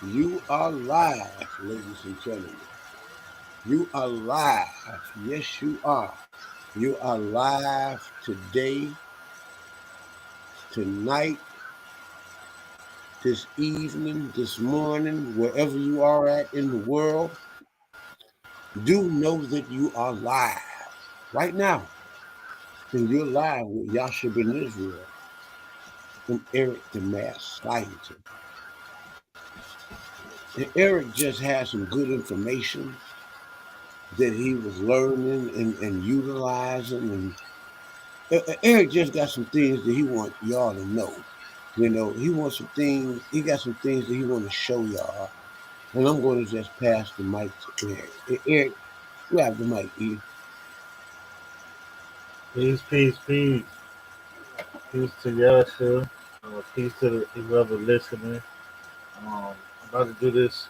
You are live, ladies and gentlemen. You are live. Yes, you are. You are live today, tonight, this evening, this morning, wherever you are at in the world. Do know that you are live right now. And you're live with Yasha Ben Israel and Eric, the math scientist. And Eric just had some good information that he was learning and utilizing. And Eric just got some things that he want y'all to know. You know, he wants some things. He got some things that he want to show y'all. And I'm going to just pass the mic to Eric. Eric, grab the mic, E. Peace, peace, peace. Peace to Yasha. Peace to the whoever listening. I'm about to do this,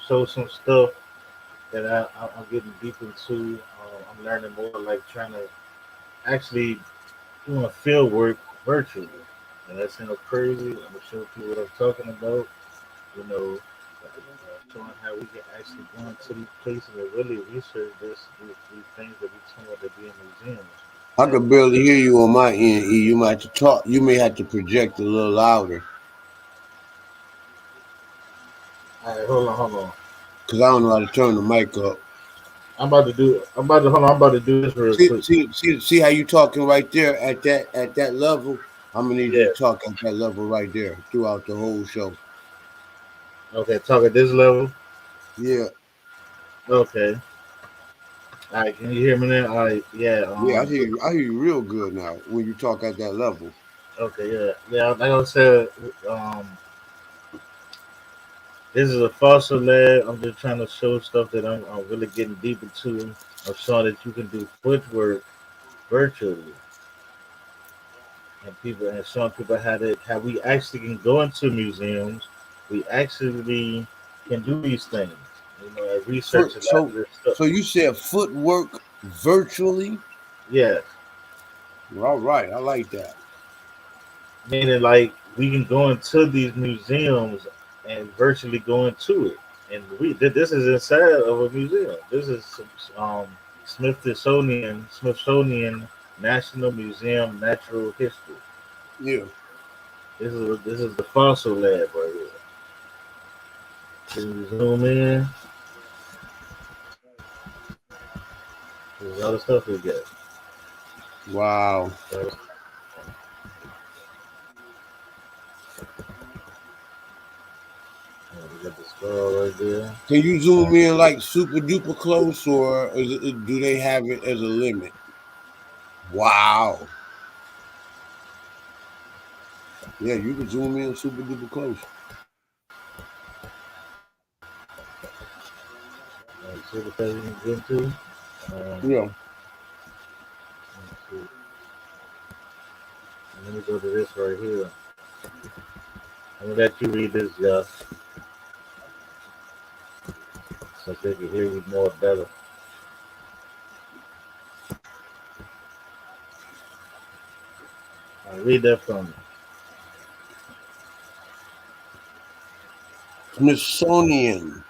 show some stuff that I'm getting deep into. I'm learning more, like trying to actually doing field work virtually. And that sounds crazy. I'm going to show people what I'm talking about. You know, showing how we can actually go into these places and really research these things that we told to be in museums. I That, could barely hear you on my end, E. You might have to talk. You may have to project a little louder all right, hold on. because I don't know how to turn the mic up. I'm about to do this real quick. See how you talking right there at that level. I'm gonna need you Yeah. to talk at that level right there throughout the whole show. Okay, talk at this level. Yeah, Okay. All right, can you hear me now? All right, yeah. yeah, I hear you. I hear you real good now when you talk at that level. Okay, yeah. Yeah, like I said, um this is a fossil lab. I'm just trying to show stuff that I'm really getting deep into. I'm showing that you can do footwork virtually and showing people how we actually can go into museums. We actually can do these things. And research So, a lot of so, this stuff. so you said footwork virtually. Yeah. All right, I like that. Meaning like we can go into these museums and virtually go into it, and this is inside of a museum. This is um, Smithsonian National Museum Natural History. Yeah. This is the fossil lab right here. Can you zoom in? There's a lot of stuff we got. Wow. So, we got the skull right there. Can you zoom in like super duper close, or do they have it as a limit? Wow. Yeah, you can zoom in super duper close. See what that you can get into. Yeah. Let's see. Let me go to this right here. I'm gonna let you read this, Josh, so they can hear you more better. Read that from me. Smithsonian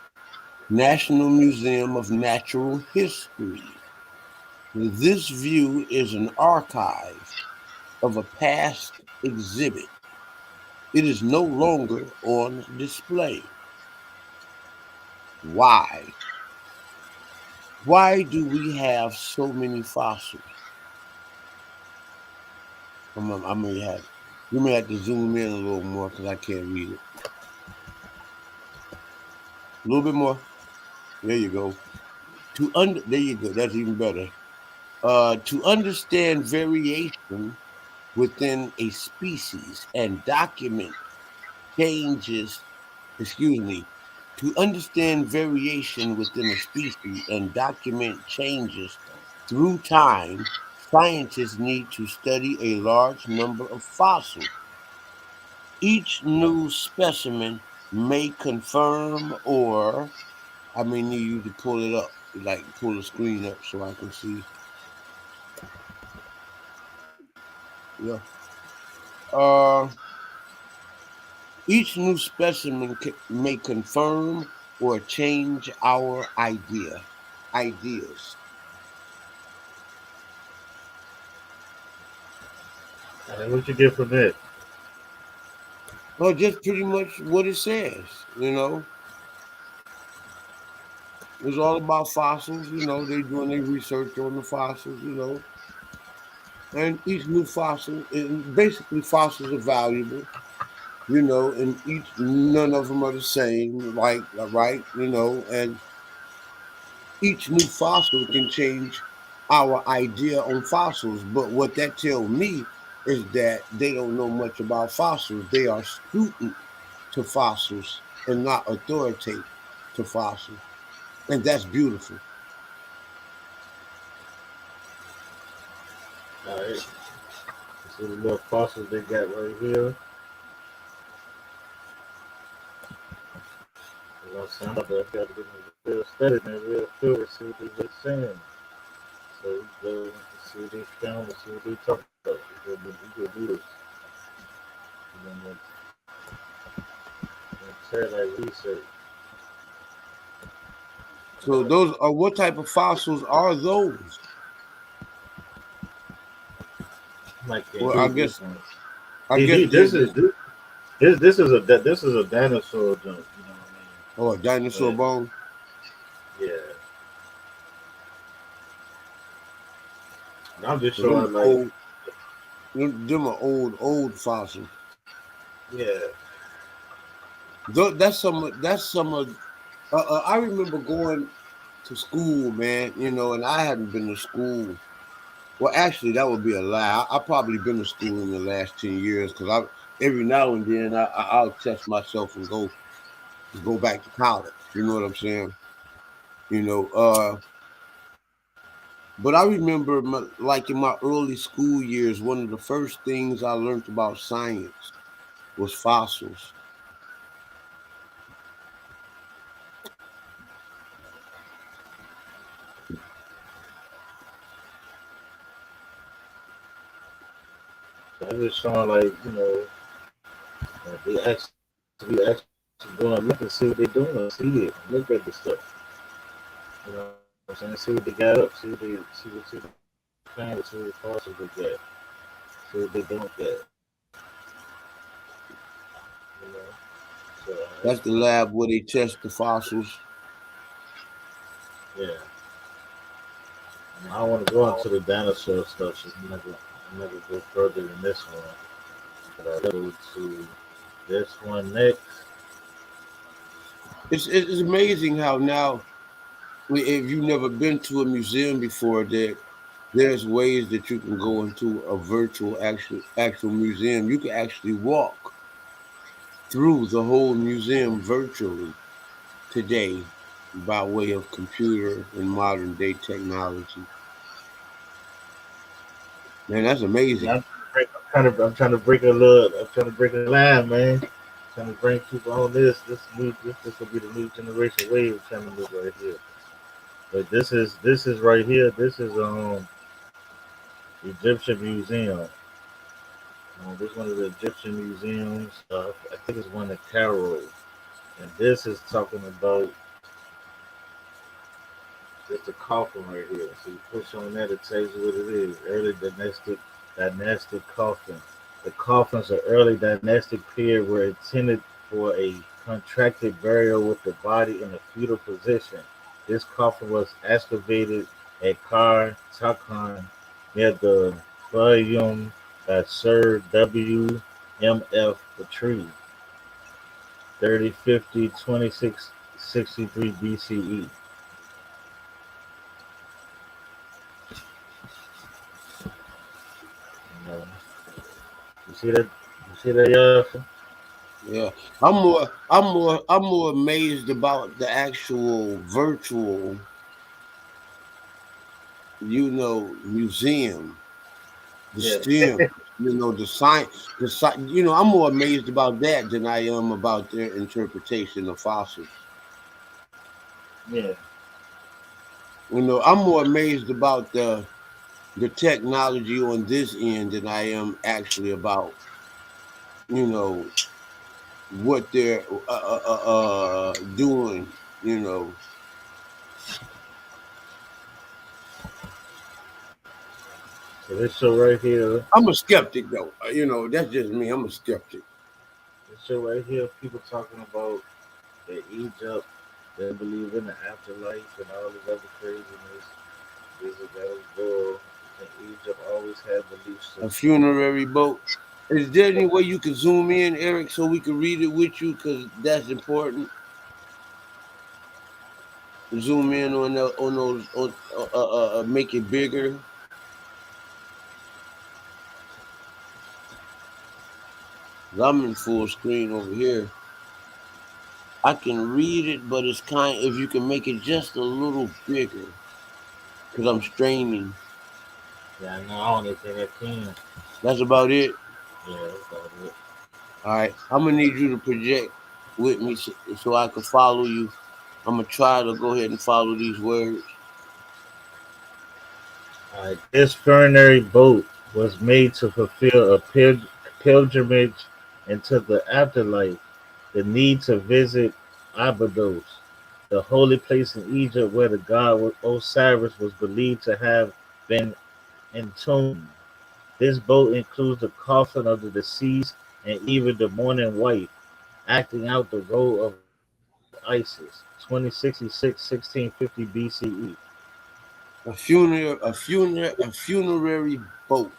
National Museum of Natural History. This view is an archive of a past exhibit. It is no longer on display. Why? Why do we have so many fossils? I may have you may have to zoom in a little more because I can't read it. A little bit more. There you go. There you go. That's even better. To understand variation within a species and document changes, excuse me, to understand variation within a species and document changes through time, scientists need to study a large number of fossils. Each new specimen may confirm, or I may need you to pull it up, like pull the screen up so I can see. Yeah. Uh, Each new specimen may confirm or change our ideas. And what you get from that? Well, just pretty much what it says, It's all about fossils, They're doing their research on the fossils. And each new fossil, and basically fossils are valuable, and none of them are the same, like, right, and each new fossil can change our idea on fossils. But what that tells me is that they don't know much about fossils. They are student to fossils and not authoritative to fossils. And that's beautiful. All right. See the little fossils they got right here. You know, some of them got to get a real study and a real feel to see what they really saying. So we go see what they found and see what they talk about. We go do this. And then try like research. So those are what type of fossils are those? Like Well, do this one. I guess they're This is just this is a dinosaur jump. You know a what I dinosaur mean? bone. But yeah, and I'm just So them showing like old, them are old fossils. yeah, That's some of. I remember going to school, man. And I hadn't been to school. Well, actually, that would be a lie. I probably been to school in the last 10 years because every now and then I'll test myself and go back to college. You know what I'm saying? You know. But I remember, like in my early school years, one of the first things I learned about science was fossils. so I'm just showing like they actually going to look and see what they're doing, see it, look at the stuff. You know what I'm saying? See what they got up, see the plan, see what fossils they got, see what they don't get. You know, so That's the lab where they test the fossils. yeah. I don't want to go into the dinosaur stuff. So I'm not gonna go further than this one. But I'll go to this one next. It's amazing how now, if you've never been to a museum before, there's ways that you can go into a virtual actual museum. You can actually walk through the whole museum virtually today by way of computer and modern day technology. Man, that's amazing. I'm trying to break a little. I'm trying to break a line, man. Trying to bring people on this. This will be the new generation wave trying to look right here. But this is right here. This is Egyptian museum. This is one of the Egyptian museums. I think it's one in Cairo. And this is talking about just a coffin right here. So you push on that, it tells you what it is. Early dynastic coffin. The coffins of early dynastic period were intended for a contracted burial with the body in a fetal position. This coffin was excavated at Kar Takhan near the Fayoum by Sir W. M. F. Petrie, 3050 2663 BCE. You know, you see that? You see that, y'all? Yeah, I'm more amazed about the actual virtual, museum, the Yeah. STEM, the science, I'm more amazed about that than I am about their interpretation of fossils. Yeah. I'm more amazed about the technology on this end than I am actually about, you know, what they're doing. You know, So this show right here, I'm a skeptic though. You know, that's just me. I'm a skeptic. people talking about that Egypt, they believe in the afterlife and all this other craziness. Is it that was girl in Egypt always had belief A system. funerary boat. Is there any way you could zoom in, Eric, so we could read it with you? Because that's important. Zoom in on on those, make it bigger. 'Cause I'm in full screen over here. I can read it, but it's kind. If you can make it just a little bigger, because I'm streaming. Yeah, I know. I don't even think I can. That's about it. Yeah, that's about it. All right. I'm gonna need you to project with me so I can follow you. I'm gonna try to go ahead and follow these words. Alright, this funerary boat was made to fulfill a pilgrimage into the afterlife, the need to visit Abydos, the holy place in Egypt where the god Osiris was believed to have been entombed. This boat includes the coffin of the deceased and even the mourning wife, acting out the role of Isis. 1650 BCE. A funerary boat.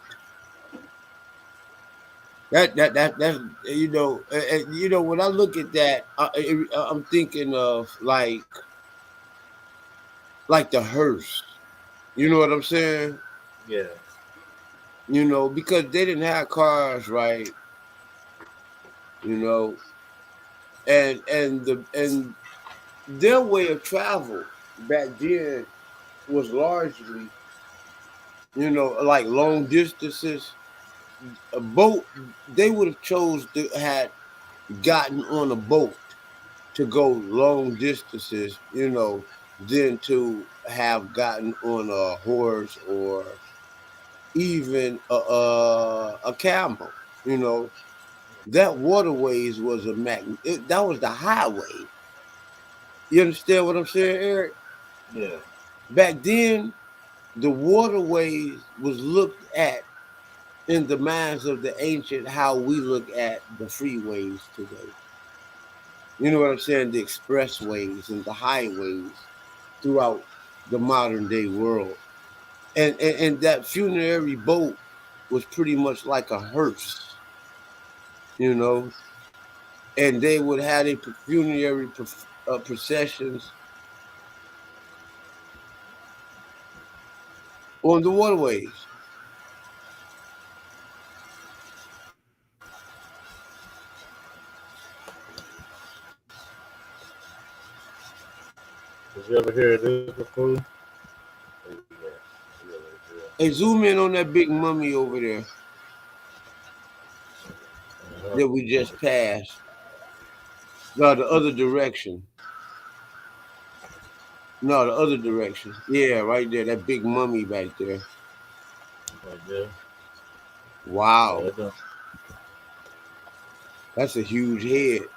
That's you know when I look at that, I'm thinking of like the hearse. You know what I'm saying? Yeah, You know, because they didn't have cars, right? You know, and their way of travel back then was largely, you know, like long distances. A boat, they would have chose to had gotten on a boat to go long distances, you know, than to have gotten on a horse or even a camel. You know, that waterways was that was the highway. You understand what I'm saying, Eric? yeah. Back then, the waterways was looked at in the minds of the ancient how we look at the freeways today. You know what I'm saying? The expressways and the highways throughout the modern day world. And that funerary boat was pretty much like a hearse, you know, and they would have a funerary processions on the waterways. Did you ever hear of this before? Yeah, yeah, Hey, zoom in on that big mummy over there yeah. that we just passed. No, the other direction. No, the other direction. Yeah, right there. That big mummy back there. Right there. Yeah, Wow. it don't. That's a huge head.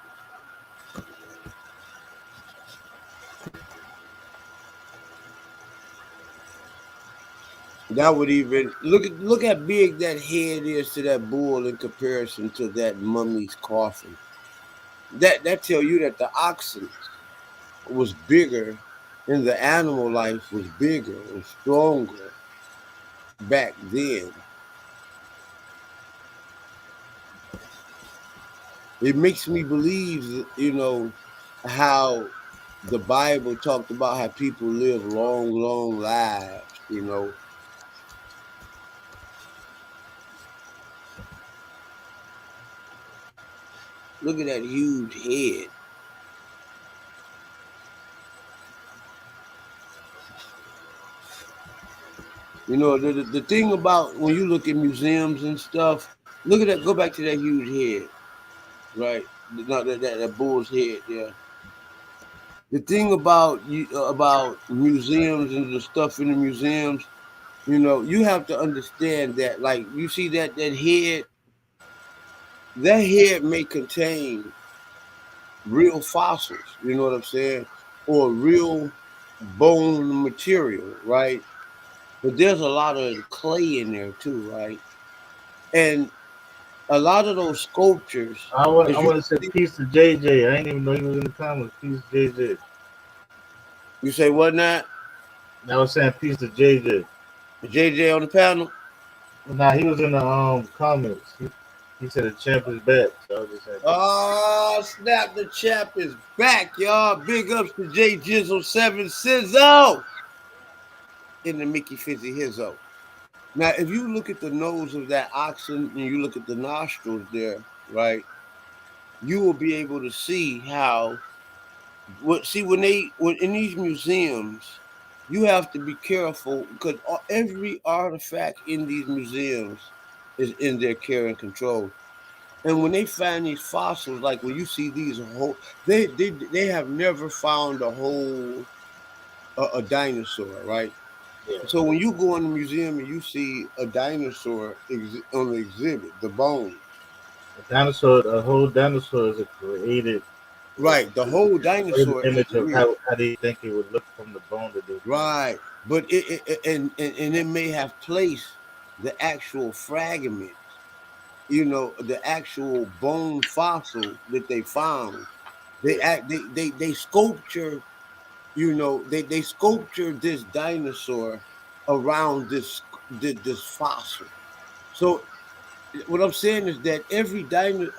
That would even look how big that head is to that bull in comparison to that mummy's coffin. That tell you that the oxen was bigger and the animal life was bigger and stronger back then. It makes me believe, you know, how the Bible talked about how people live long, long lives. You know, look at that huge head. You know, the thing about when you look at museums and stuff, look at that. Go back to that huge head, right? Not that bull's head there. The thing about about museums and the stuff in the museums, you know, you have to understand that. Like you see that head may contain. real fossils. You know what I'm saying? Or real bone material, right? But there's a lot of clay in there too, right? And a lot of those sculptures, I as you want to say peace to JJ. I ain't even know he was in the comments. Peace to JJ. you say what not? And I was saying peace to JJ. JJ on the panel. Nah, he was in the comments. He said the champ is back. So I was just saying peace. Oh, snap! The chap is back, y'all. Big ups to J Jizzle 7 Sizzo in the Mickey Fizzy Hizzo. Now, if you look at the nose of that oxen and you look at the nostrils there, right, you will be able to see how. See, when in these museums, you have to be careful because every artifact in these museums is in their care and control. And when they find these fossils, like when you see these whole, they have never found a whole a dinosaur, right? Yeah. So when you go in the museum and you see a dinosaur on the exhibit, the bones, A whole dinosaur is a created, right? The whole a created dinosaur ain't image of real, how they think it would look from the bone that they found. right? But and it may have placed the actual fragments, the actual bone fossil that they found. They Yeah. act they sculpture, they sculptured this dinosaur around this fossil. So what I'm saying is that every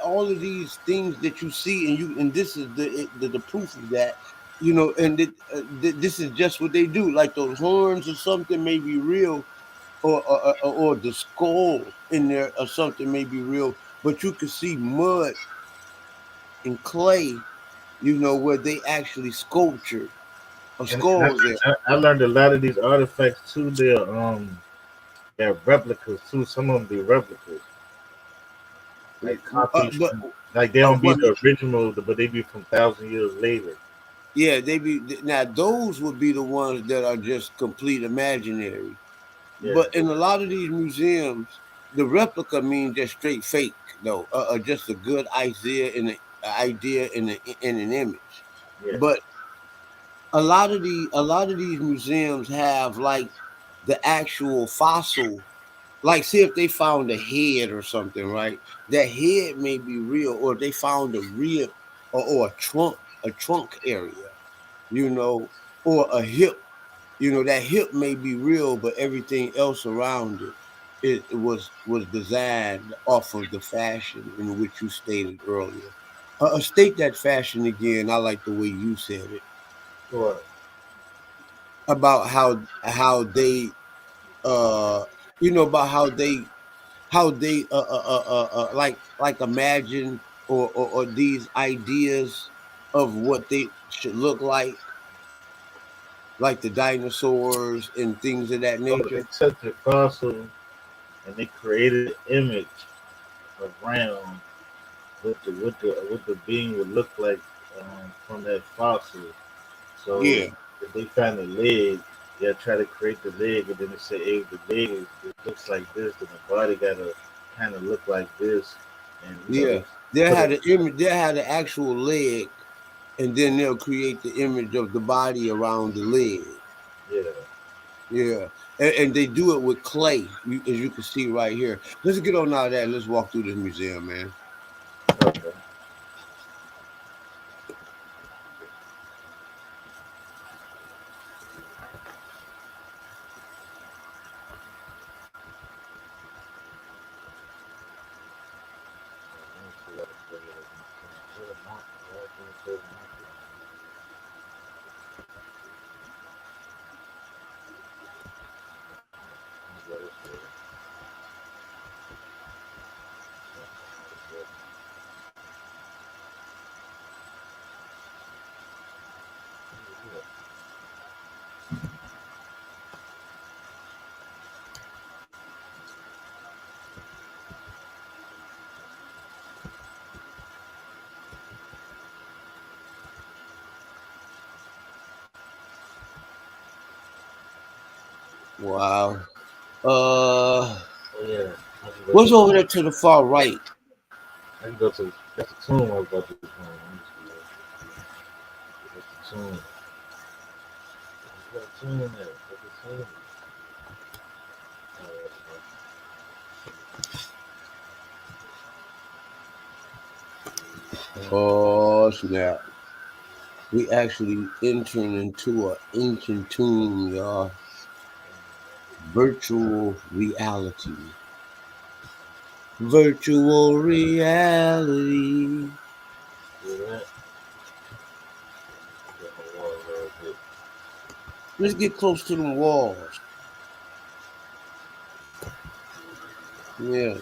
all of these things that you see, and this is the proof of that, and this is just what they do. Like those horns or something may be real, or the skull in there or something may be real, but you can see mud and clay, where they actually sculptured a And skull there. I learned a lot of these artifacts too. They're replicas too. Some of them be replicas, like copies But from, like they don't be well, the original, but they be from 1,000 years later. yeah, they be now. Those would be the ones that are just complete imaginary. Yeah, But in a lot of these museums, the replica means just straight fake, though, just a good idea in an image. yeah. But a lot of these museums have like the actual fossil. Like, see if they found a head or something, right? That head may be real, or they found a rib, or a trunk area, you know, or a hip. That hip may be real, but everything else around it was designed off of the fashion in which you stated earlier. State that fashion again. I like the way you said it What? about how they uh about how they like imagine or these ideas of what they should look like the dinosaurs and things of that Oh, they nature. took the fossil and they created an image around what the being would look like from that fossil. So Yeah, if they find the leg, they'll try to create the leg, and then they say, "Hey, the leg it looks like this, then the body gotta kind of look like this," and yeah. they They'll put have it. the image. They'll have the actual leg, and then they'll create the image of the body around the leg. Yeah. Yeah, and they do it with clay, as you can see right here. Let's get on out of that. Let's walk through this museum, man. Okay. Wow. Uh, Oh yeah. I can go what's to over there to the far right? I can go to that's the tomb I was about to go. tune. What tune that? What the tune? Oh snap! We actually entering into an ancient tomb, y'all. Virtual reality. Virtual reality. See that? Get my water a little bit. Let's get close to them walls. Yeah,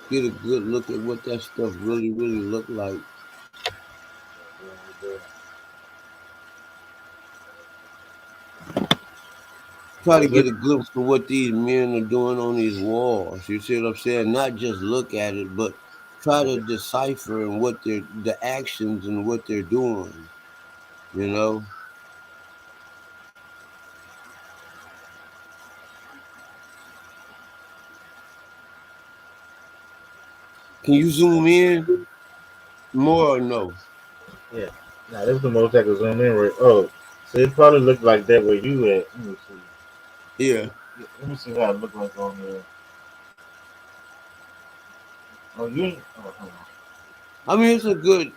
get a good look at what that stuff really look like. Yeah, Try we to do. get a glimpse of what these men are doing on these walls. You see what I'm saying? Not just look at it, but try to Yeah. decipher and what they're the actions and what they're doing. You know? Can you zoom in more or no? Yeah. Now this is the most I can zoom in right. Oh, so it probably looked like that where you at. Let me see. Yeah. Let me see how it look like on there. Oh, you ain't. Oh, hold on. I mean, it's a good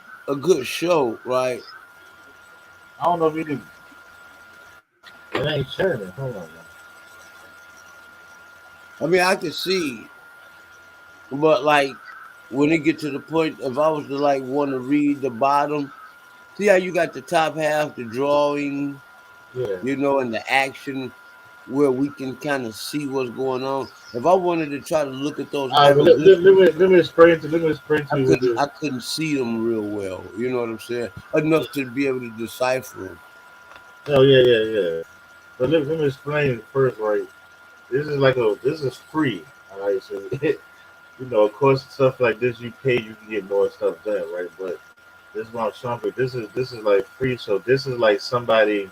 show, right? I don't know if you can. It ain't sharing. Hold on. Man. I mean, I can see, but like when it get to the point, if I was to like want to read the bottom, see how you got the top half, the drawing, Yeah. and the action where we can kind of see what's going on. If I wanted to try to look at those All right, but hieroglyphics, let me explain to I you what couldn't this. I couldn't see them real well. You know what I'm saying? Enough to be able to decipher them. Oh yeah. But let me explain it first, right? This is free. All right, so of course, stuff like this you pay, you can get more stuff done, right? But this is what I'm showing you. This is like free. So this is like somebody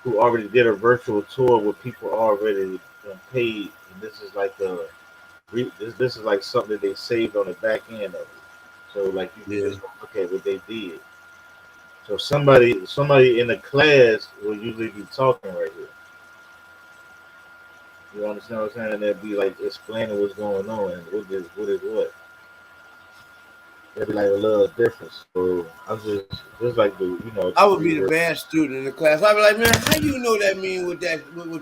who already did a virtual tour with people already paid, and this is like this is like something that they saved on the back end of it. So like you can Yeah. just look at what they did. So somebody in the class will usually be talking right here. You understand what I'm saying? And they'll be like explaining what's going on and what is what. There'll be like a little difference. So I'm just like I the would free be the version. bad student in the class. I'd be like, man, how you know that mean what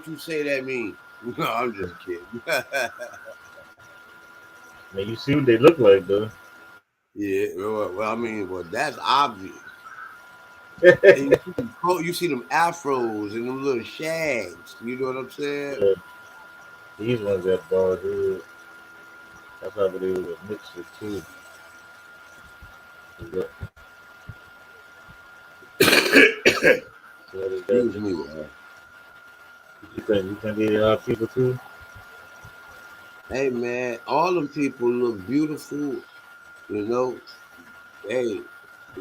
you say that mean? No, I'm just kidding. I mean, you see what they look like, though. Yeah, well, I mean, well, that's obvious. And you see them afros and them little shags. You know what I'm saying? Yeah, these ones got bald head. That's how they was mixed with too. Yeah, so what is that? Excuse me. You think they are people too? Hey, man, all them people look beautiful. You know, hey,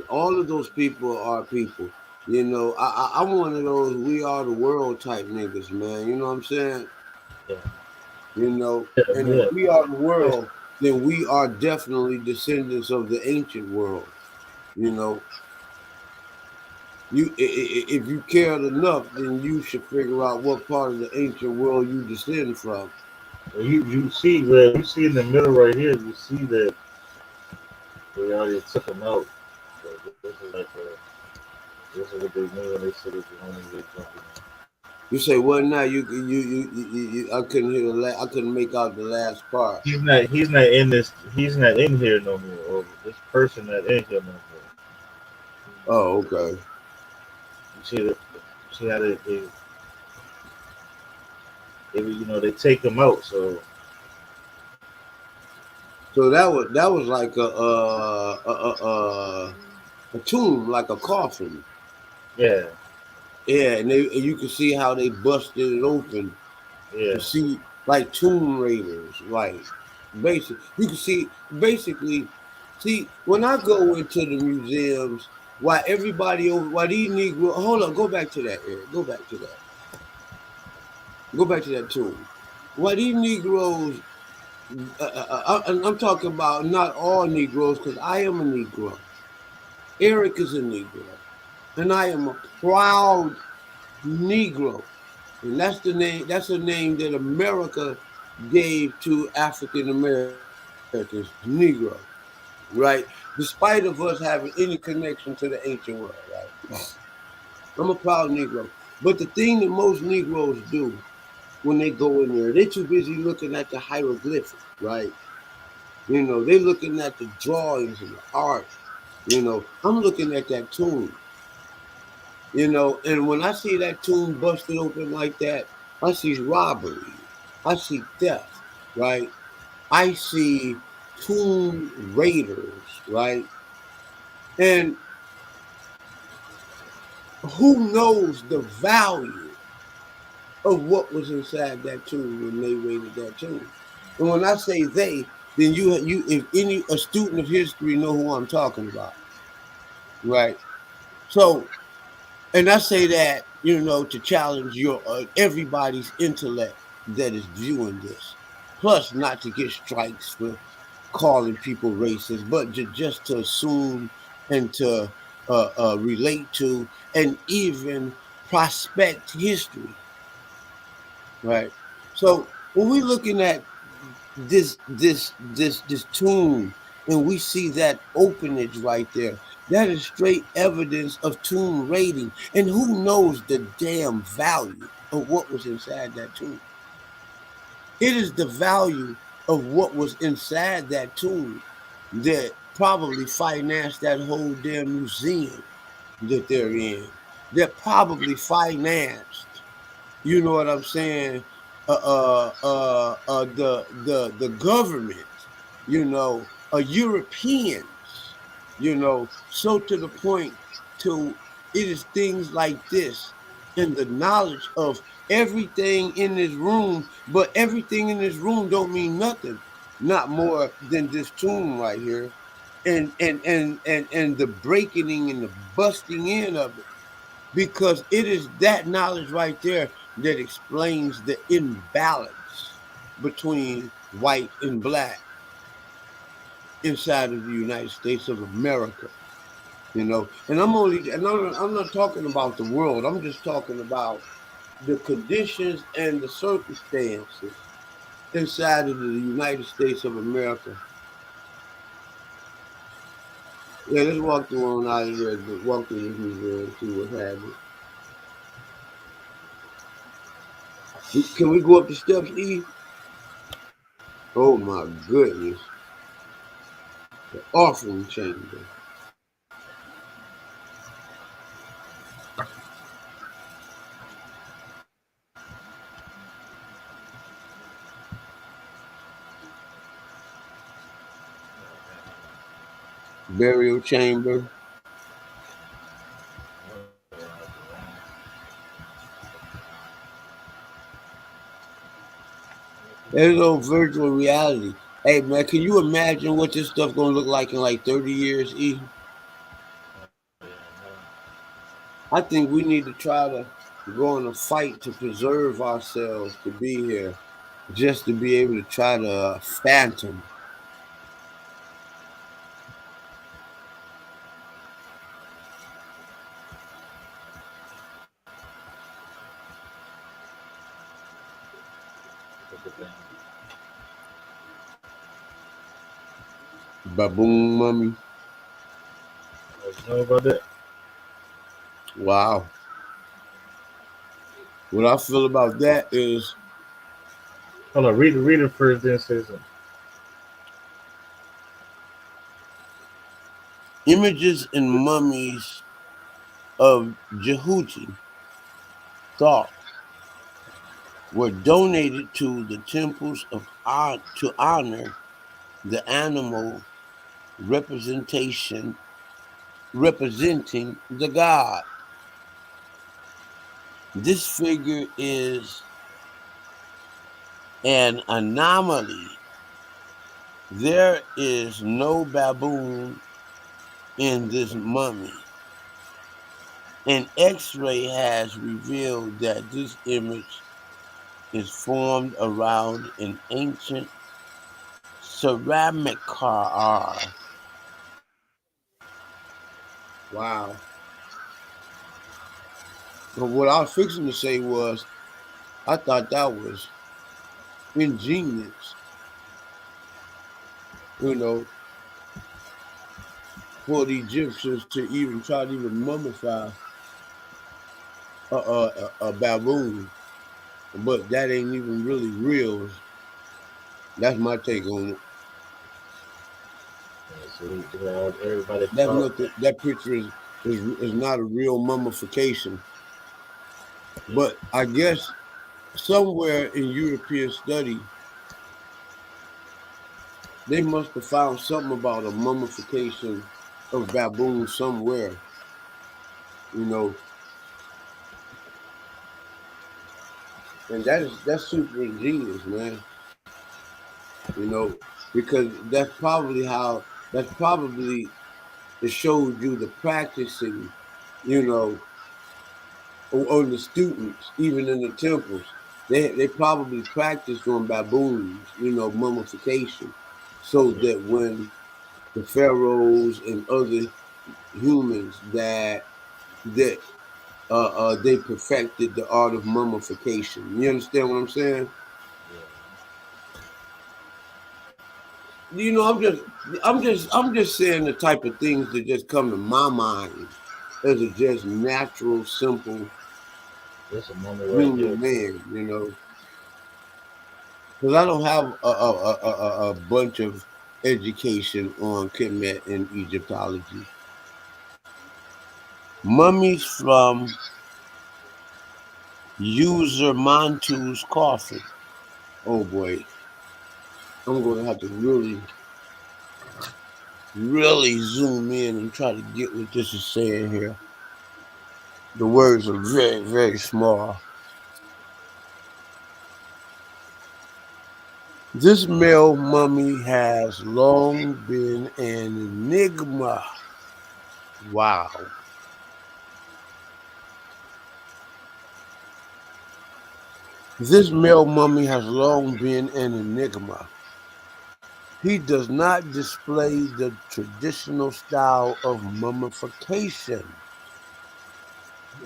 all of those people are people. I'm one of those we are the world type niggas, man. You know what I'm saying? Yeah, And if yeah. we are the world, then we are definitely descendants of the ancient world. You know, if you cared enough, then you should figure out what part of the ancient world you descend from. You see in the middle right here. You see that they already took them out. So this is what they mean when they said it's the only way jumping. You say what now? I couldn't hear I couldn't make out the last part. He's not in this. He's not in here no more. Or this person not in here no more. Oh, okay. You see that? See how they take them out. So So that was like a tomb, like a coffin. yeah, Yeah, and you can see how they busted it open to yeah, see like Tomb Raiders, like you can see basically see when I go into the museums, why these Negro hold on, go back to that, Eric, go back to that tomb. Why these Negroes I'm talking about not all Negroes because I am a Negro. Eric is a Negro, and I am a proud Negro, and that's the name. That's a name that America gave to African Americans, Negro, right? Despite of us having any connection to the ancient world, right? I'm a proud Negro. But the thing that most Negroes do when they go in there, they're too busy looking at the hieroglyphics, right? They're looking at the drawings and the art. I'm looking at that tomb. And when I see that tomb busted open like that, I see robbery. I see theft, right? I see tomb raiders, right? And who knows the value of what was inside that tomb when they raided that tomb? And when I say they, then you if any a student of history know who I'm talking about, right? So, and I say that to challenge your everybody's intellect that is viewing this. Plus, not to get strikes for calling people racist, but just to assume and to relate to and even prospect history, right? So when we're looking at this tomb and we see that openage right there, that is straight evidence of tomb raiding. And who knows the damn value of what was inside that tomb? It is the value of what was inside that tomb that probably financed that whole damn museum that they're in, that probably financed, you know what I'm saying, the government, Europeans, so to the point to it is things like this and the knowledge of everything in this room, but everything in this room don't mean nothing, not more than this tomb right here, and the breaking and the busting in of it, because it is that knowledge right there that explains the imbalance between white and black inside of the United States of America. And I'm not talking about the world. I'm just talking about the conditions and the circumstances inside of the United States of America. Yeah, let's walk through on out of there. Walk through this museum and see what happens. Can we go up the steps, E? Oh my goodness. The offering chamber. Burial chamber. There's no virtual reality. Hey man, can you imagine what this stuff gonna look like in like 30 years, E? I think we need to try to go on a fight to preserve ourselves to be here, just to be able to try to phantom. Baboon mummy. You know about that? Wow. What I feel about that is Hold on, read it first, then say something. images and mummies of Jehuti thought were donated to the temples of art to honor the animal representation representing the god. This figure is an anomaly. There is no baboon in this mummy. An X-ray has revealed that this image is formed around an ancient ceramic car. Wow. But what I was fixing to say was, I thought that was ingenious, you know, for the Egyptians to even try to even mummify a baboon. But that ain't even really real. That's my take on it. And so, everybody That's thought, nothing. That picture is not a real mummification. yeah, But I guess somewhere in European study, they must have found something about a mummification of baboons somewhere. You know, and that's super ingenious, man. You know, because that's probably it shows you the practicing, you know, on the students, even in the temples. They probably practiced on baboons, you know, mummification, so yeah, that when the pharaohs and other humans that they perfected the art of mummification. You understand what I'm saying? yeah. You know, I'm just saying the type of things that just come to my mind as a just natural, simple That's a moment right there. human man. You know, because I don't have a bunch of education on Kemet and Egyptology. Mummies from User Mantu's coffin. Oh boy, I'm going to have to really zoom in and try to get what this is saying here. The words are very, very small. This male mummy has long been an enigma. Wow. This male mummy has long been an enigma. He does not display the traditional style of mummification.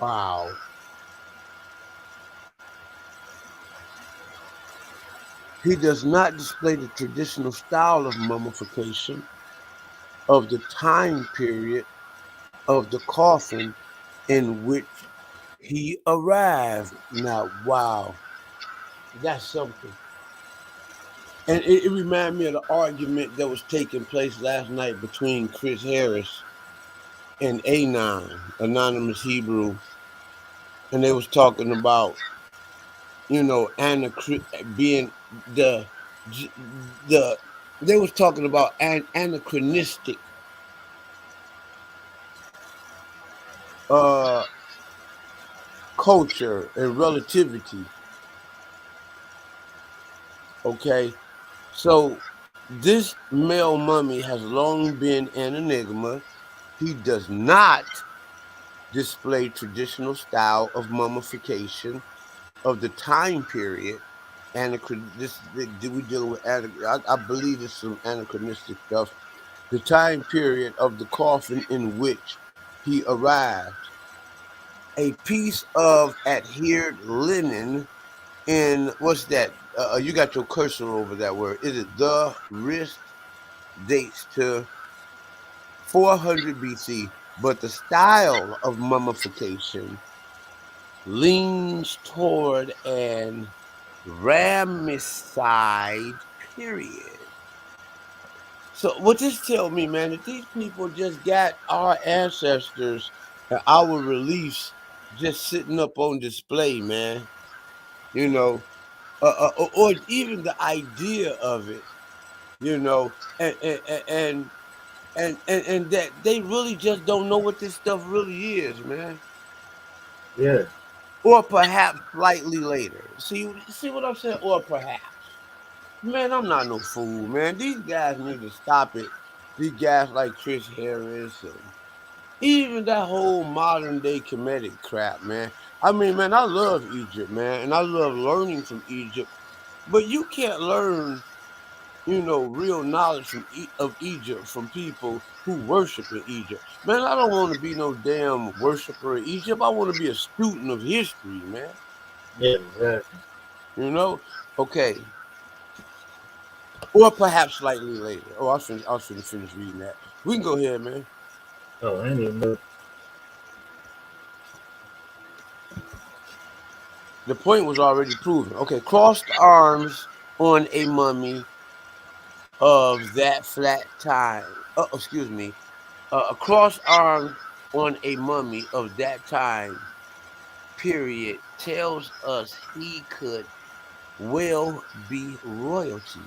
Wow. He does not display the traditional style of mummification of the time period of the coffin in which he arrived. Now, wow, that's something. And it reminded me of the argument that was taking place last night between Chris Harris and Anon, Anonymous Hebrew, and they was talking about, you know, being the they was talking about anachronistic uh culture and relativity. Okay, so this male mummy has long been an enigma. He does not display traditional style of mummification of the time period. We dealing with I believe it's some anachronistic stuff. The time period of the coffin in which he arrived. A piece of adhered linen in what's that? You got your cursor over that word. Is it the wrist? Dates to 400 BC, but the style of mummification leans toward an Ramesside period. So what this tell me, man, that these people just got our ancestors and our reliefs just sitting up on display, man. You know, or even the idea of it, you know, and that they really just don't know what this stuff really is, man. Yeah, Or perhaps slightly later. See what I'm saying? Or perhaps. Man, I'm not no fool, man. These guys need to stop it. These guys like Chris Harris and even that whole modern day comedic crap, man. I mean, man, I love Egypt, man, and I love learning from Egypt. But you can't learn. real knowledge of Egypt from people who worship in Egypt. Man, I don't want to be no damn worshiper of Egypt. I want to be a student of history, man. Yeah, exactly. You know? Okay. Or perhaps slightly later. Oh, I shouldn't finish reading that. We can go ahead, man. Oh, I ain't even know. The point was already proven. Okay, crossed arms on a mummy of that flat time. Excuse me. Crossed arms on a mummy of that time period tells us he could well be royalty.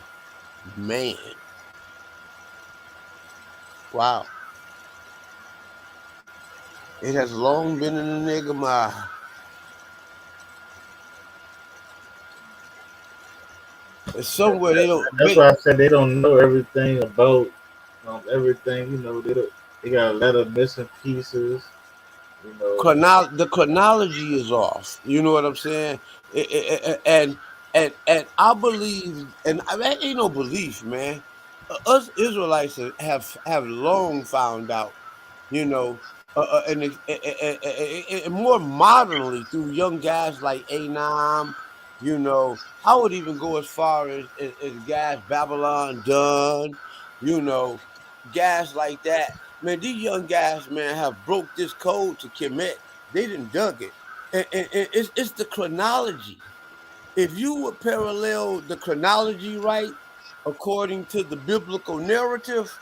Man, wow. It has long been an enigma. It's somewhere they don't. That's why I said they don't know everything about everything. They don't. They got a lot of missing pieces. You know. The chronology is off. You know what I'm saying? And I believe, and that ain't no belief, man. Us Israelites have long found out, you know, and more modernly through young guys like Anam. I would even go as far as guys Babylon Dunn. You know, guys like that. Man, these young guys, man, have broke this code to Kemet. They didn't dug it. And it's the chronology. If you would parallel the chronology right, according to the biblical narrative,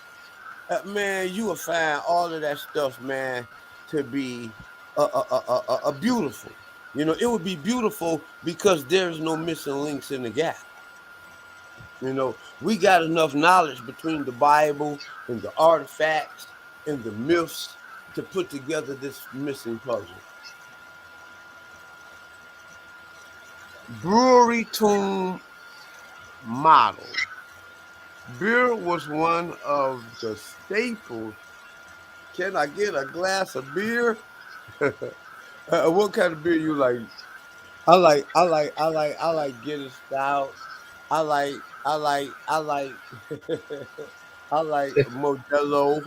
man, you will find all of that stuff, man, to be beautiful. It would be beautiful because there's no missing links in the gap. We got enough knowledge between the Bible and the artifacts and the myths to put together this missing puzzle. Brewery tomb model. Beer was one of the staples. Can I get a glass of beer? What kind of beer you like? I like Guinness Stout. I like I like Modelo.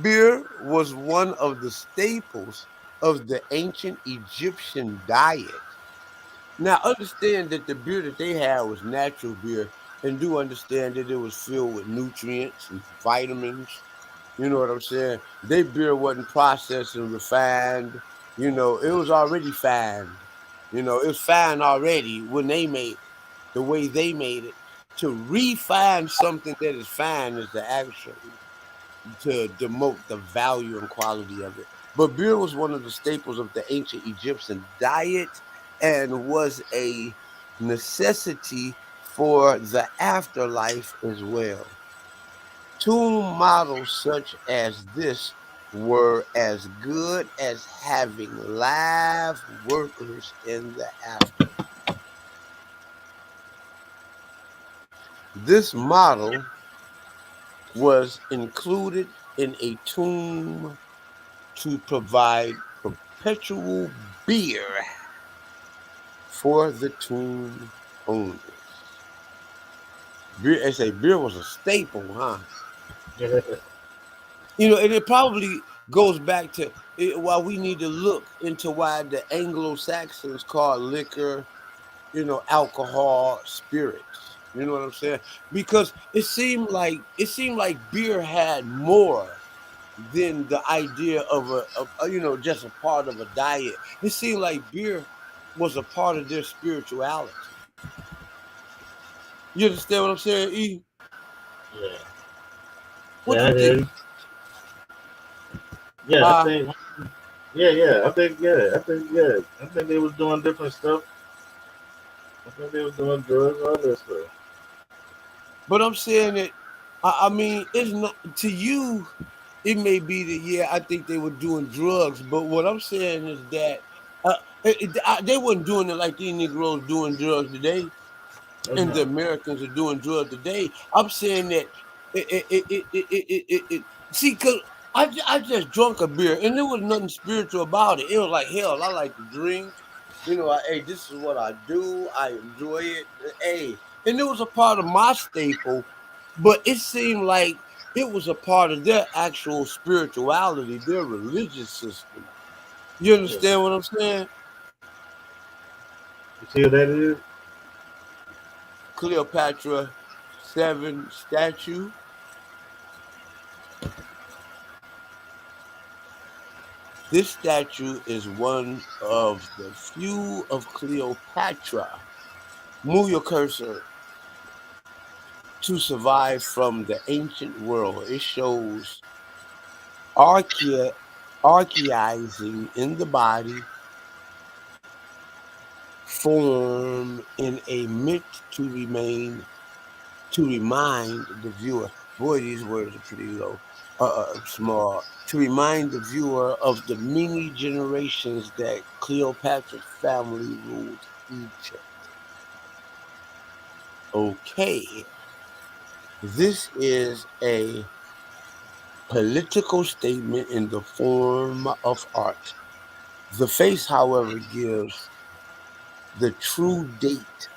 Beer was one of the staples of the ancient Egyptian diet. Now, understand that the beer that they had was natural beer, and do understand that it was filled with nutrients and vitamins. You know what I'm saying? Their beer wasn't processed and refined. It was already fine. It was fine already when they made it, the way they made it. To refine something that is fine is the actually to demote the value and quality of it. But beer was one of the staples of the ancient Egyptian diet and was a necessity for the afterlife as well. Tomb models such as this were as good as having live workers in the afterlife. This model was included in a tomb to provide perpetual beer for the tomb owners. They say beer was a staple, huh? And it probably goes back to why we need to look into why the Anglo-Saxons called liquor, alcohol, spirits. You know what I'm saying? Because it seemed like beer had more than the idea of just a part of a diet. It seemed like beer was a part of their spirituality. You understand what I'm saying, E? Yeah. What Yeah, you I hear think? you. Yeah, I Huh? think. Yeah, yeah. I think. Yeah, I think. Yeah, I think they was doing different stuff. I think they was doing drugs, all that stuff. But I'm saying that I mean it's not to you. It may be that yeah, I think they were doing drugs, but what I'm saying is that they weren't doing it like these Negroes doing drugs today, Oh and the no. Americans are doing drugs today. I'm saying that see, cause I just drunk a beer and there was nothing spiritual about it. It was like hell. I like to drink. Hey, this is what I do. I enjoy it. Hey. and it was a part of my staple, but it seemed like it was a part of their actual spirituality, their religious system. You Yeah. understand what I'm saying? You see what that is? Cleopatra 7 statue. This statue is one of the few of Cleopatra. Move your cursor to survive from the ancient world. It shows archae- archaizing in the body, form in a mint to remind the viewer. Boy, these words are pretty low, small. To remind the viewer of the many generations that Cleopatra's family ruled Egypt. Okay, this is a political statement in the form of art. The face, however, gives the true date.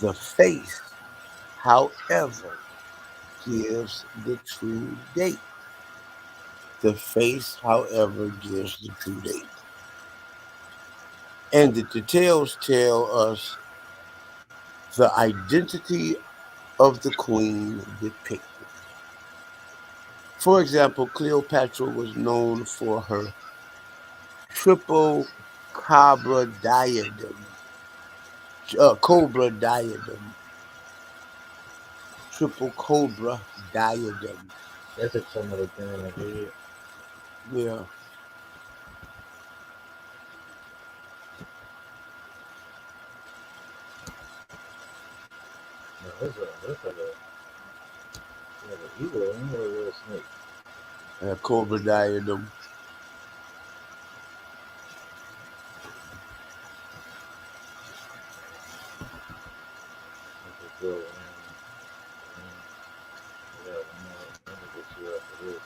The face, however, gives the true date. The face, however, gives the true date. And the details tell us the identity of the queen depicted. For example, Cleopatra was known for her triple cobra diadem, triple cobra diadem. That's just some of the thing I did. Yeah. No, that's like a eagle. I don't know what a snake. Cobra diadem. That's a good one. Yeah, let me get you after this.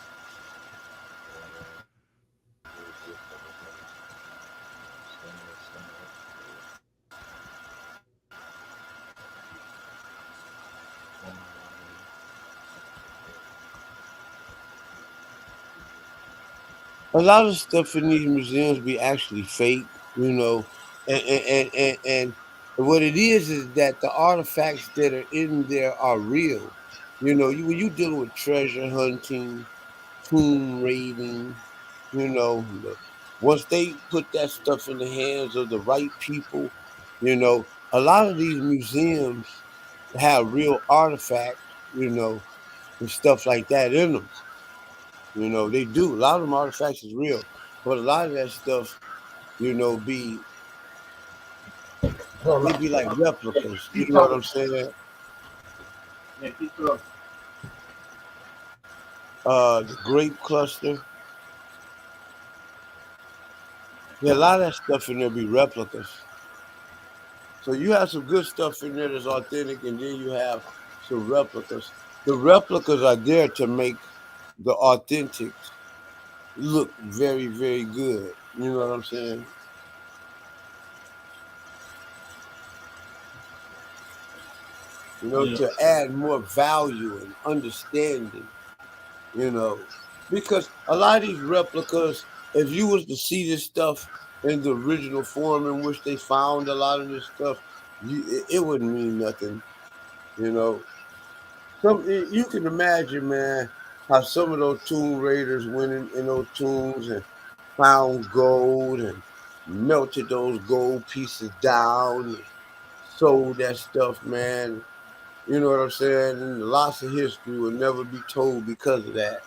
A lot of stuff in these museums be actually fake, you know, and what it is that the artifacts that are in there are real. You know, when you dealing with treasure hunting, tomb raiding, you know, once they put that stuff in the hands of the right people, you know, a lot of these museums have real artifacts, you know, and stuff like that in them. You know, they do. A lot of them artifacts is real, but a lot of that stuff, you know, Hold they on. be like replicas. You Keep know what talking. I'm saying? Yeah, keep talking. The grape cluster. Yeah, a lot of that stuff in there be replicas. So you have some good stuff in there that's authentic, and then you have some replicas. The replicas are there to make the authentics look very, very good. You know what I'm saying? You know, Yeah. to add more value and understanding. You know, because a lot of these replicas, if you was to see this stuff in the original form in which they found a lot of this stuff, it wouldn't mean nothing. You know, you can imagine, man, how some of those tomb raiders went in those tombs and found gold and melted those gold pieces down and sold that stuff, man. You know what I'm saying? And lots of history will never be told because of that.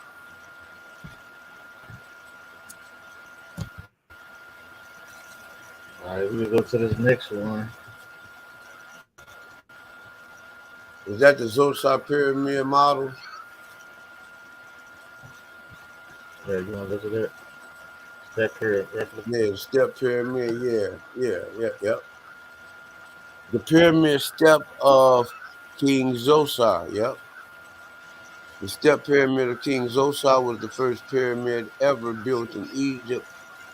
All right, we go to this next one. Is that the Zosar pyramid model? Yeah, you want to look at that? That period replica. Yeah, the step pyramid. Yeah. The pyramid step of King Zosar. Yep. The step pyramid of King Zosar was the first pyramid ever built in Egypt.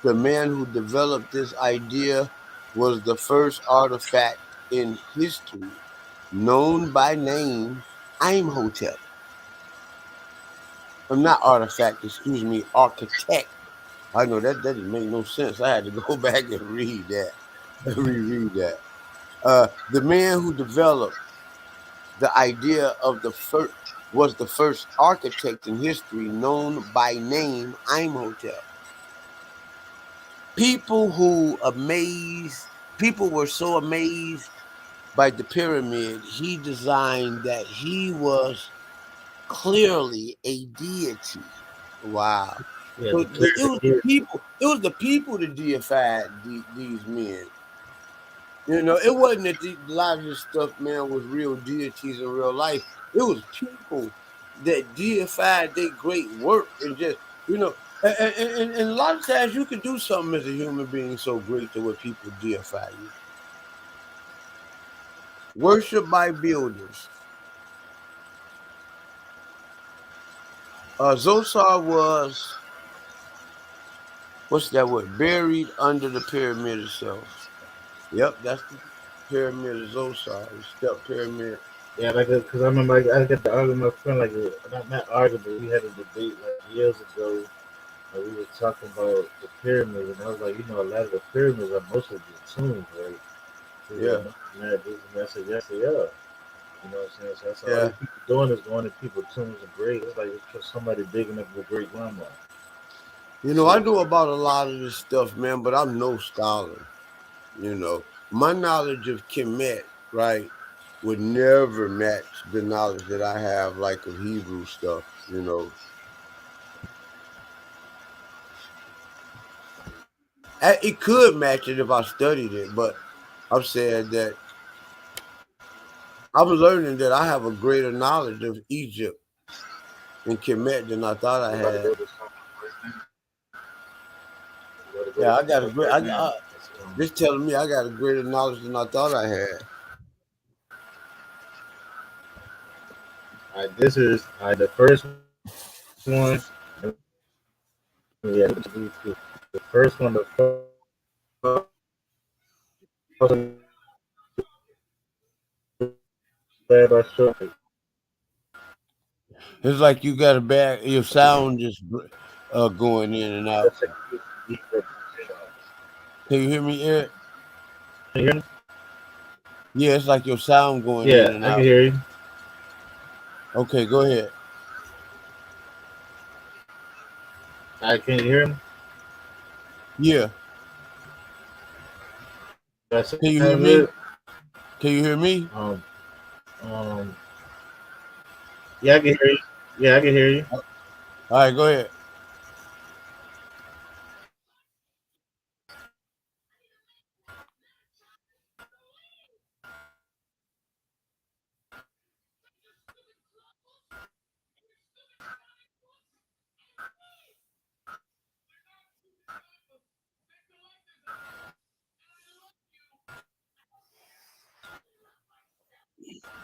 The man who developed this idea was the first artifact. in history known by name Imhotep. I'm not artifact, excuse me, architect. I know that didn't make no sense. I had to go back and read that, reread that. The man who developed the idea of the first was the first architect in history known by name Imhotep. People who amazed people were so amazed by the pyramid he designed that he was clearly a deity. Wow. Yeah, So the clear it was the here. people. It was the people that deified these men. You know, it wasn't that a lot of this stuff, man, was real deities in real life. It was people that deified their great work and just, you know, and a lot of times you can do something as a human being so great to where people deify you. Worship by builders. Zosar was, what's that word? Buried under the pyramid itself. Yep, that's the pyramid of Zosar, the step pyramid. Yeah, like because I remember I got the argument with my friend like not argument, but we had a debate like years ago. And we were talking about the pyramids, and I was like, a lot of the pyramids are mostly just tombs, right? He was like, Yeah, no, man, this and that. I said, yes, they are. You know what I'm saying? So that's all yeah. these people doing is going to people's tombs and graves. It's like it's just somebody digging up your great grandma. You know, I So know about a lot of this stuff, man, but I'm no scholar. You know, my knowledge of Kemet, right, would never match the knowledge that I have, like of Hebrew stuff. You know, it could match it if I studied it, but I'm saying that I'm learning that I have a greater knowledge of Egypt and Kemet than I thought I you about to had. go to some right now? You about to go Yeah, to I some got a stuff great. right now. That's, This telling me I got a greater knowledge than I thought I had. this is the first one. Yeah, the first one, the glad I showed you. It's like you got a bad. Your sound just going in and out. That's a deeper shot. Can you hear me, Eric? Can you hear me? Yeah, it's like your sound going in Yeah, and I can out. hear you. Okay, go ahead. Can you hear me? Yeah, That can sound you hear good? me? Can you hear me? Um, um, yeah, I can hear you. Yeah, I can hear you. All right, go ahead.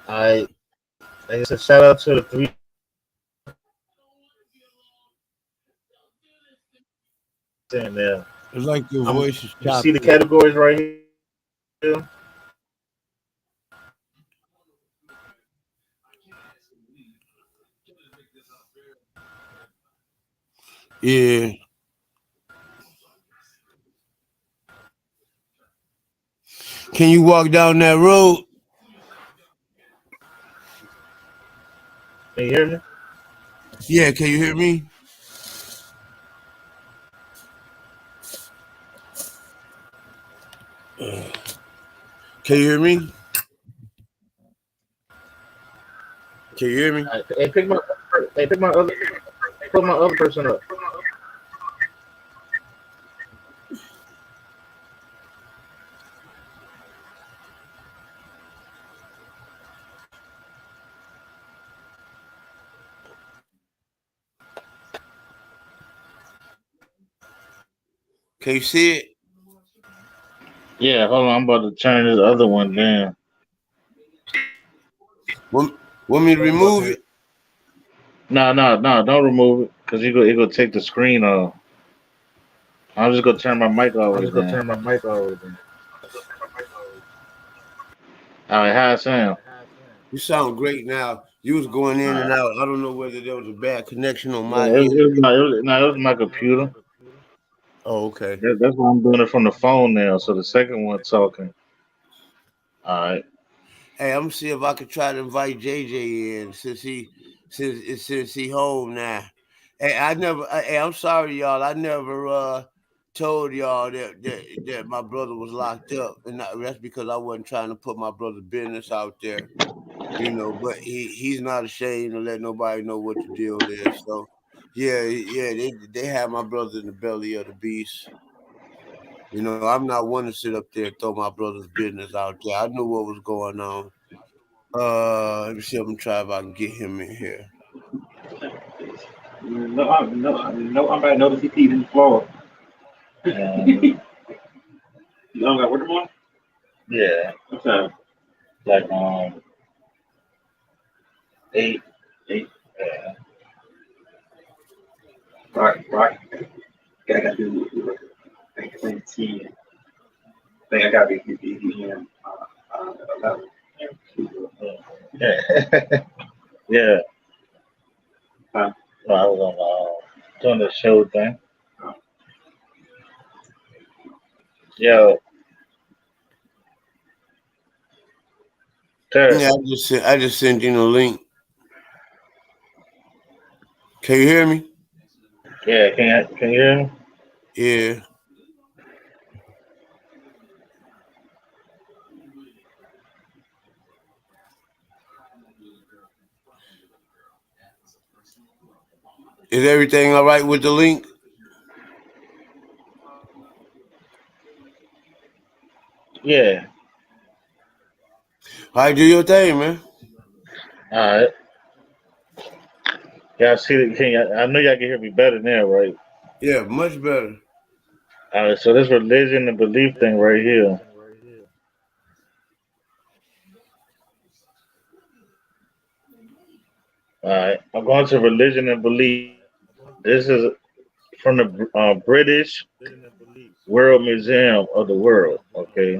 I like I said, shout out to the three saying there. It's like your voice is You see the choppy. categories right here. Yeah. Can you walk down that road? Can you hear me? Yeah, can you hear me? Can you hear me? Can you hear me? Hey, pick my other, put my other person up. Can you see it? Yeah, hold on. I'm about to turn this other one down. Want, want me to remove it? No, don't remove it because it go take the screen off. I'm just gonna turn my mic I'm always just gonna down. turn my mic over then. All right, how it sound? You sound great now. You was going All in and right. out. I don't know whether there was a bad connection on Yeah, my end. it was my computer. Oh, okay. That's why I'm doing it from the phone now. So the second one talking. All right. Hey, I'm gonna see if I could try to invite JJ in since he home now. Hey, hey, I'm sorry, y'all. I never told y'all that my brother was locked up, and that's because I wasn't trying to put my brother's business out there. But he's not ashamed to let nobody know what the deal is. So, yeah, they have my brother in the belly of the beast. I'm not one to sit up there and throw my brother's business out there. I knew what was going on. Let me see if I can try if I can get him in here. No, I'm about to notice he peed in the floor. You don't got work tomorrow? Yeah. Okay. Like eight. Hey, Yeah. right. Gotta do I think it's 10. I think I gotta be in 11. Yeah. Yeah. Uh, So I was on doing the show thing. uh, Yo, Terry. Yeah, I just sent you the link. Can you hear me? Yeah, can you hear me? Yeah. Is everything all right with the link? Yeah. All right, do your thing, man. All right. Y'all see it? I know y'all can hear me better now, right? Yeah, much better. All right. So this religion and belief thing right here. All right. I'm going to religion and belief. This is from the British World Museum of the World. Okay.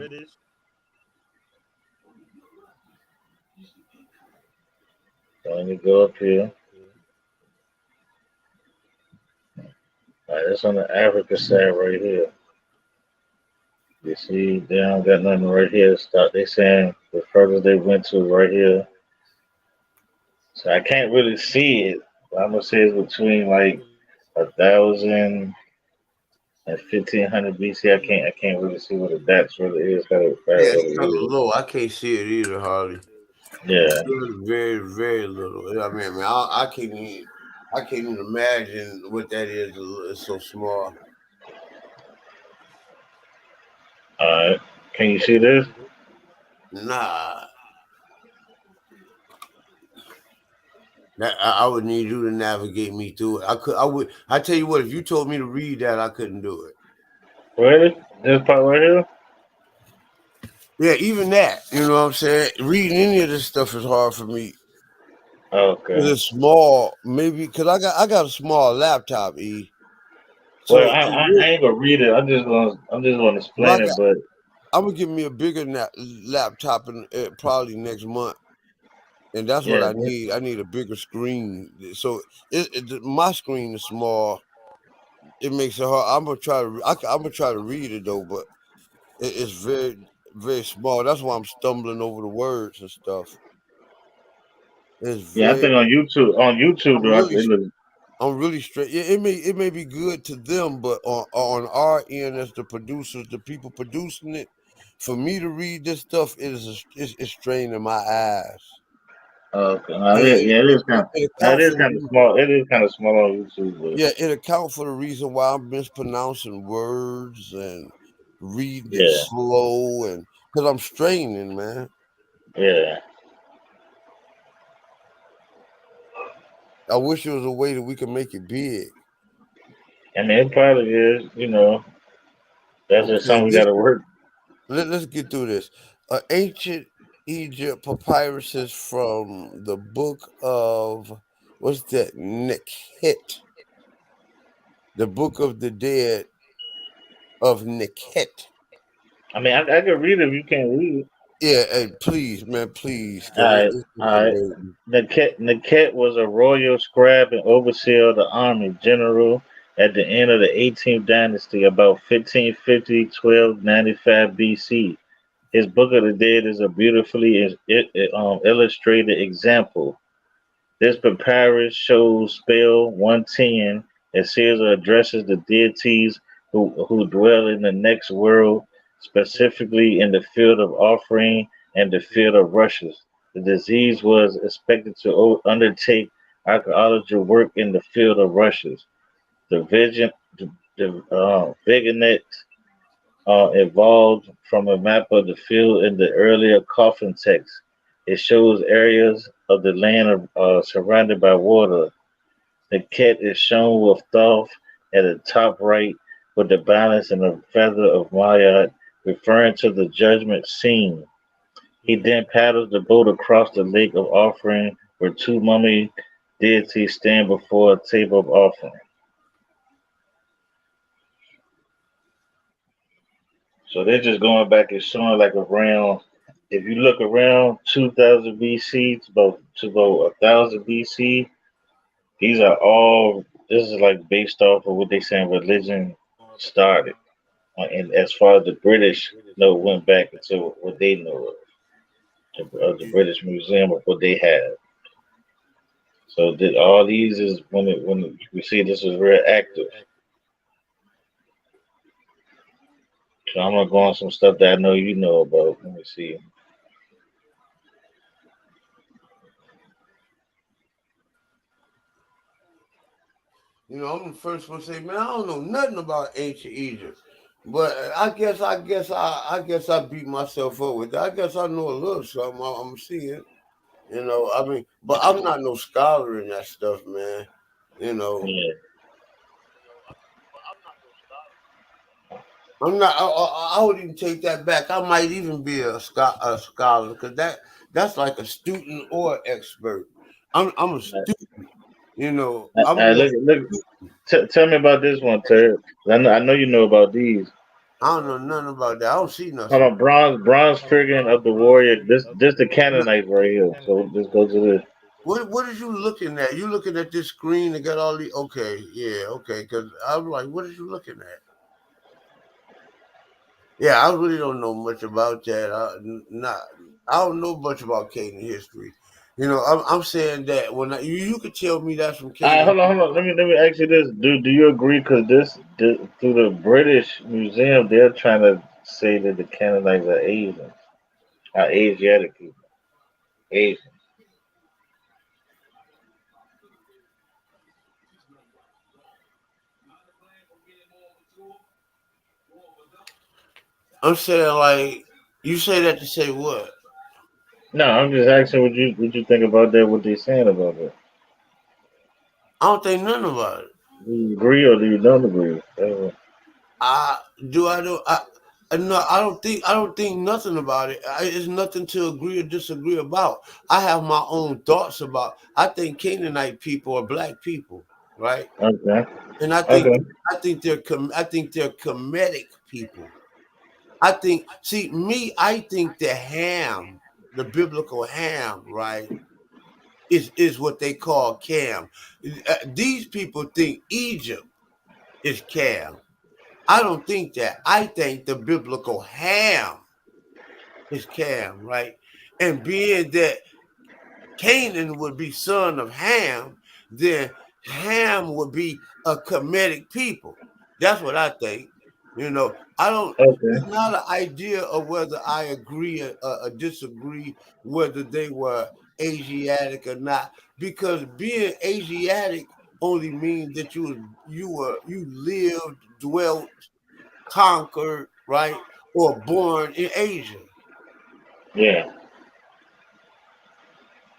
So let me go up here. All right. That's on the Africa side right here. You see, they don't got nothing right here. Stop. They saying the furthest they went to right here. So I can't really see it. But I'm gonna say it's between like 1,000 and 1,500 BC. I can't really see what the depths really is. How Yeah, far it's really kind of is. low. I can't see it either, Harley. It's Yeah. really very, very little. I mean, I can't even imagine what that is. It's so small. All right. Can you see this? Nah, I would need you to navigate me through it. I would. I tell you what, if you told me to read that, I couldn't do it. Really? This part right here? Yeah, even that. You know what I'm saying? Reading any of this stuff is hard for me. Okay. It's small, maybe because I got a small laptop, Well, so I ain't gonna read it. I'm just gonna if I explain it. But I'm gonna give me a bigger laptop and probably next month, and that's what yeah, I need. I need a bigger screen. So my screen is small. It makes it hard. I'm gonna try to. I'm gonna try to read it though, but it's very very small. That's why I'm stumbling over the words and stuff. It's yeah. I very. think on YouTube, I'm though, really it looks. I'm really straight. Yeah, it may be good to them, but on our end as the producers, the people producing it, for me to read this stuff, it's straining my eyes, Okay. and Yeah, it is kind. it It account is for the kind of small. It is kind of small on YouTube, yeah, it account for the reason why I'm mispronouncing words and reading but it yeah, slow, and because I'm straining, man. yeah. I wish there was a way that we could make it big. I mean, it probably is. That's just Okay, something we got to work. let's get through this. Ancient Egypt papyruses from the book of what's that? Nekhet, the book of the dead of Nekhet. I mean, I can read it if you can't read it. Yeah, hey, please, man, please, All because right, it's all right. fascinating. Naket was a royal scribe and overseer of the army general at the end of the 18th dynasty, about 1550 1295 BC. His Book of the Dead is a beautifully illustrated example. This papyrus shows spell 110 and Caesar addresses the deities who dwell in the next world, specifically in the field of offering and the field of rushes. The disease was expected to undertake archaeological work in the field of rushes. The vignette evolved from a map of the field in the earlier coffin text. It shows areas of the land surrounded by water. The cat is shown with Thoth at the top right with the balance and the feather of Mayat, referring to the judgment scene. He then paddles the boat across the lake of offering where two mummy deities stand before a table of offering. So they're just going back and showing like around. If you look around 2000 BC to about 1000 BC, these are all. This is like based off of what they saying religion started, and as far as the British know, went back into what they know of the British Museum of what they have. So all these is when we see this is real active. So I'm gonna go on some stuff that I know you know about. Let me see. I'm the first one to say, man, I don't know nothing about ancient Egypt. But I guess I beat myself up with that. I guess I know a little something. I'm seeing. I mean, but I'm not no scholar in that stuff, man. You know, Yeah. I'm not. I would even take that back. I might even be a scholar because that's like a student or expert. I'm a student. I'm more. Look. Tell me about this one, Terry. I know you know about these. I don't know nothing about that. I don't see Hold nothing. on, bronze figurine of the warrior. This the Canaanite right here. So let's go to this. What is you looking at? You looking at this screen that got all the okay, yeah, okay. Because I was like, what is you looking at? Yeah, I really don't know much about that. I don't know much about Canaan history. I'm saying that when you could tell me that's from All right, Canaan. hold on. Let me ask you this. Do you agree? Because through the British Museum, they're trying to say that the Canaanites are Asians, are Asiatic people, Asian. I'm saying like you say that to say what? No, I'm just asking what you think about that. What they saying about that? I don't think nothing about it. Do you agree or do you don't agree? I do. I don't. No, I don't think nothing about it. It's nothing to agree or disagree about. I have my own thoughts about. I think Canaanite people are black people, right? Okay. And I think Okay. I think they're Kemetic people. I think. See, me, I think the Ham, the biblical Ham, right, is what they call Cam. These people think Egypt is Cam. I don't think that. I think the biblical Ham is Cam, right? And being that Canaan would be son of Ham, then Ham would be a Kemetic people. That's what I think. I don't. It's Okay. not an idea of whether I agree or disagree whether they were Asiatic or not, because being Asiatic only means that you lived, dwelt, conquered, right, or born in Asia. Yeah.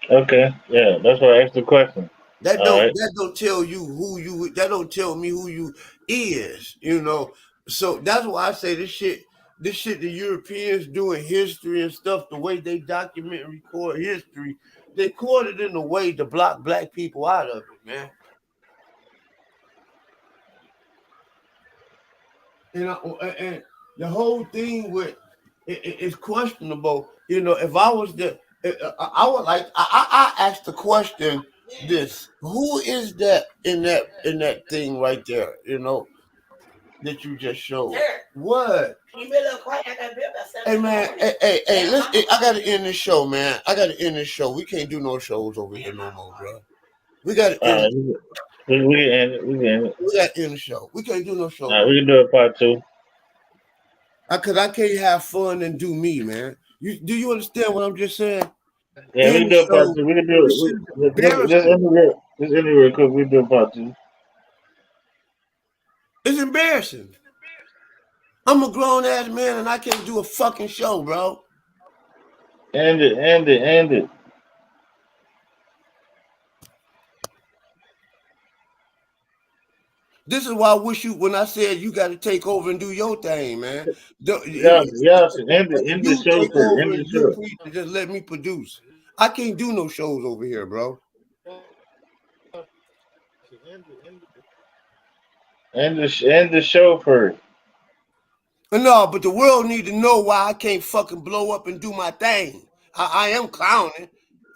Okay. Yeah. That's why I asked the question. That All don't right. that don't tell you who you. That don't tell me who you is. So that's why I say this shit the Europeans doing history and stuff, the way they document and record history, they record it in a way to block black people out of it, man. And the whole thing with it's questionable. You know, if I was the, I would like. I asked the question. This who is that in that thing right there? You know that you just showed. What? Hey man, hey, I gotta end this show, man. I gotta end this show. We can't do no shows over here no more, bro. We gotta end. We can end it. We can end it. We gotta end the show. We can't do no show. We can do a part 2. Cause I can't have fun and do me, man. Do you understand what I'm just saying? Yeah, we can do a part 2. We can do it. Just end it real quick. We can do a part 2. It's embarrassing. I'm a grown ass man and I can't do a fucking show, bro. End it. This is why I wish you, when I said you got to take over and do your thing, man. Yes, end the show first. End the show. Just let me produce. I can't do no shows over here, bro. End the show first. No, but the world need to know why I can't fucking blow up and do my thing. I am clowning,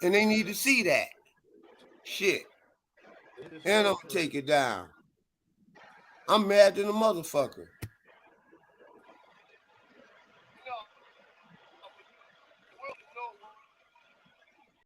and they need to see that. Shit. And I'm gonna take it down. I'm mad than a motherfucker.